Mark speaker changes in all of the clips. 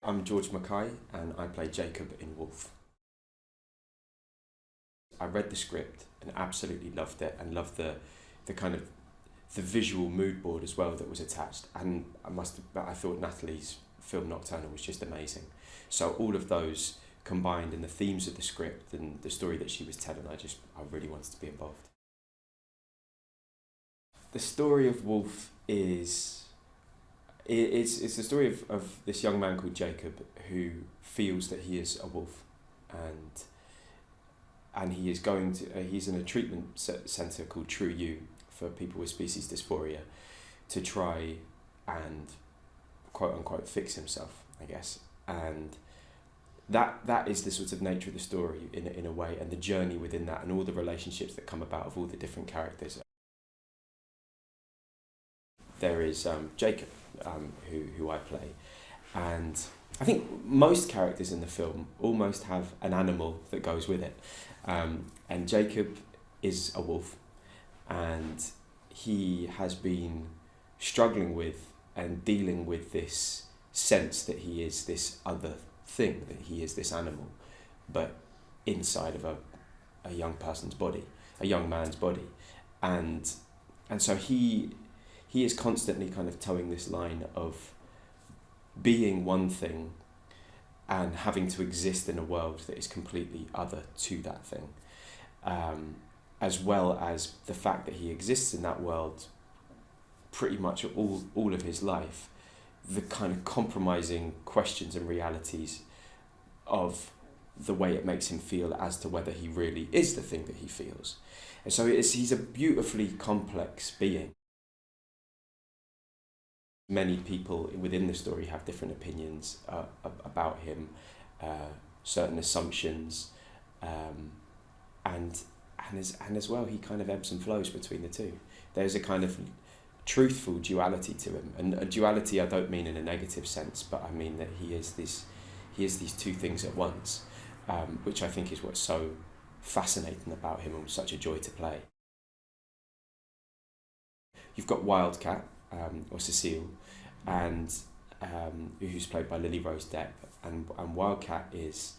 Speaker 1: I'm George MacKay and I play Jacob in Wolf. I read the script and absolutely loved it and loved the kind of the visual mood board as well that was attached. And I thought Natalie's film Nocturnal was just amazing. So all of those combined in the themes of the script and the story that she was telling, I really wanted to be involved. The story of Wolf is it's the story of this young man called Jacob who feels that he is a wolf, and he is going to he's in a treatment centre called True You for people with species dysphoria to try and quote unquote fix himself, I guess. And that is the sort of nature of the story in a way, and the journey within that and all the relationships that come about of all the different characters. There is Jacob, who I play, and I think most characters in the film almost have an animal that goes with it, and Jacob is a wolf, and he has been struggling with and dealing with this sense that he is this other thing, that he is this animal, but inside of a young person's body, a young man's body, and so he is constantly kind of towing this line of being one thing and having to exist in a world that is completely other to that thing, as well as the fact that he exists in that world pretty much all of his life, the kind of compromising questions and realities of the way it makes him feel as to whether he really is the thing that he feels. And so he's a beautifully complex being. Many people within the story have different opinions about him, certain assumptions, and as well he kind of ebbs and flows between the two. There's a kind of truthful duality to him, and a duality I don't mean in a negative sense, but I mean that he is these two things at once, which I think is what's so fascinating about him and such a joy to play. You've got Wildcat, or Cecile, and who's played by Lily Rose Depp, and Wildcat is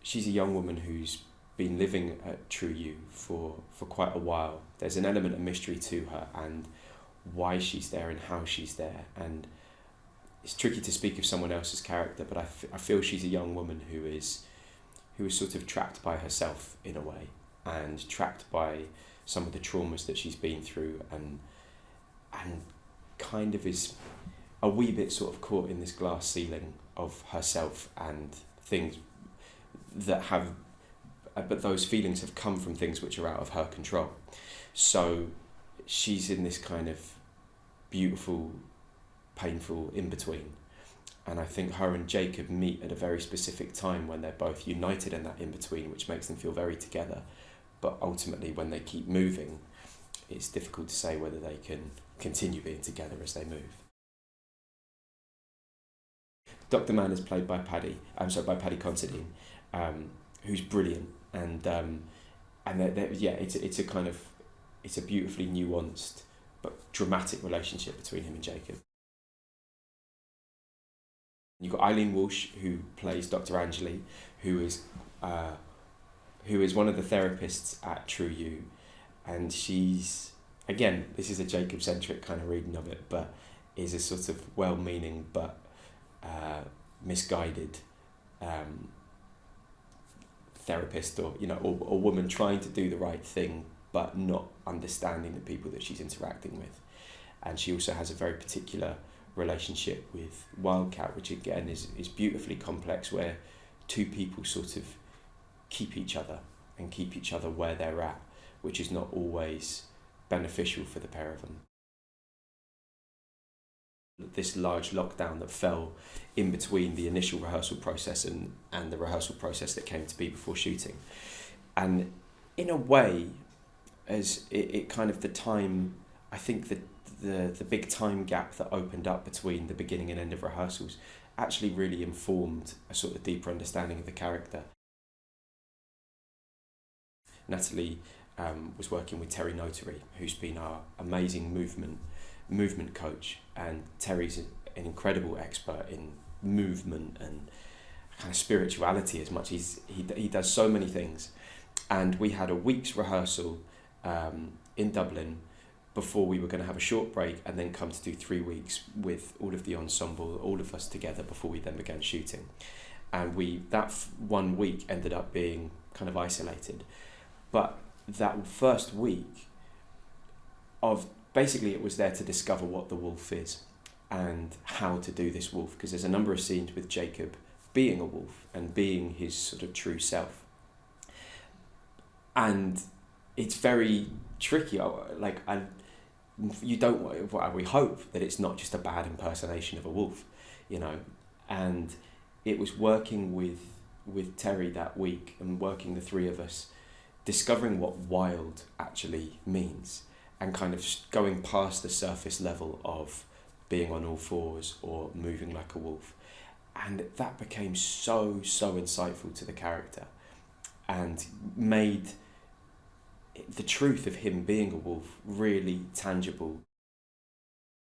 Speaker 1: she's a young woman who's been living at True You for quite a while. There's an element of mystery to her and why she's there and how she's there, and it's tricky to speak of someone else's character, but I feel she's a young woman who is sort of trapped by herself in a way, and trapped by some of the traumas that she's been through, and kind of is a wee bit sort of caught in this glass ceiling of herself and things that have, but those feelings have come from things which are out of her control. So she's in this kind of beautiful, painful in-between. And I think her and Jacob meet at a very specific time when they're both united in that in-between, which makes them feel very together. But ultimately, when they keep moving, it's difficult to say whether they can continue being together as they move. Dr. Man is played by Paddy Considine, who's brilliant, and it's a beautifully nuanced but dramatic relationship between him and Jacob. You've got Eileen Walsh, who plays Dr. Angeli, who is one of the therapists at True You, and she's, again, this is a Jacob-centric kind of reading of it, but is a sort of well-meaning but misguided therapist, or a woman trying to do the right thing but not understanding the people that she's interacting with. And she also has a very particular relationship with Wildcat, which again is beautifully complex, where two people sort of keep each other where they're at, which is not always beneficial for the pair of them. This large lockdown that fell in between the initial rehearsal process and the rehearsal process that came to be before shooting. And in a way, as it kind of the time, I think the big time gap that opened up between the beginning and end of rehearsals actually really informed a sort of deeper understanding of the character. Natalie was working with Terry Notary, who's been our amazing movement coach, and Terry's an incredible expert in movement and kind of spirituality as much. He does so many things. And we had a week's rehearsal in Dublin before we were going to have a short break and then come to do 3 weeks with all of the ensemble, all of us together, before we then began shooting. And that 1 week ended up being kind of isolated. But that first week of, basically it was there to discover what the wolf is and how to do this wolf, because there's a number of scenes with Jacob being a wolf and being his sort of true self. And it's very tricky. We hope that it's not just a bad impersonation of a wolf, you know. And it was working with Terry that week and working the three of us, discovering what wild actually means and kind of going past the surface level of being on all fours or moving like a wolf. And that became so insightful to the character and made the truth of him being a wolf really tangible.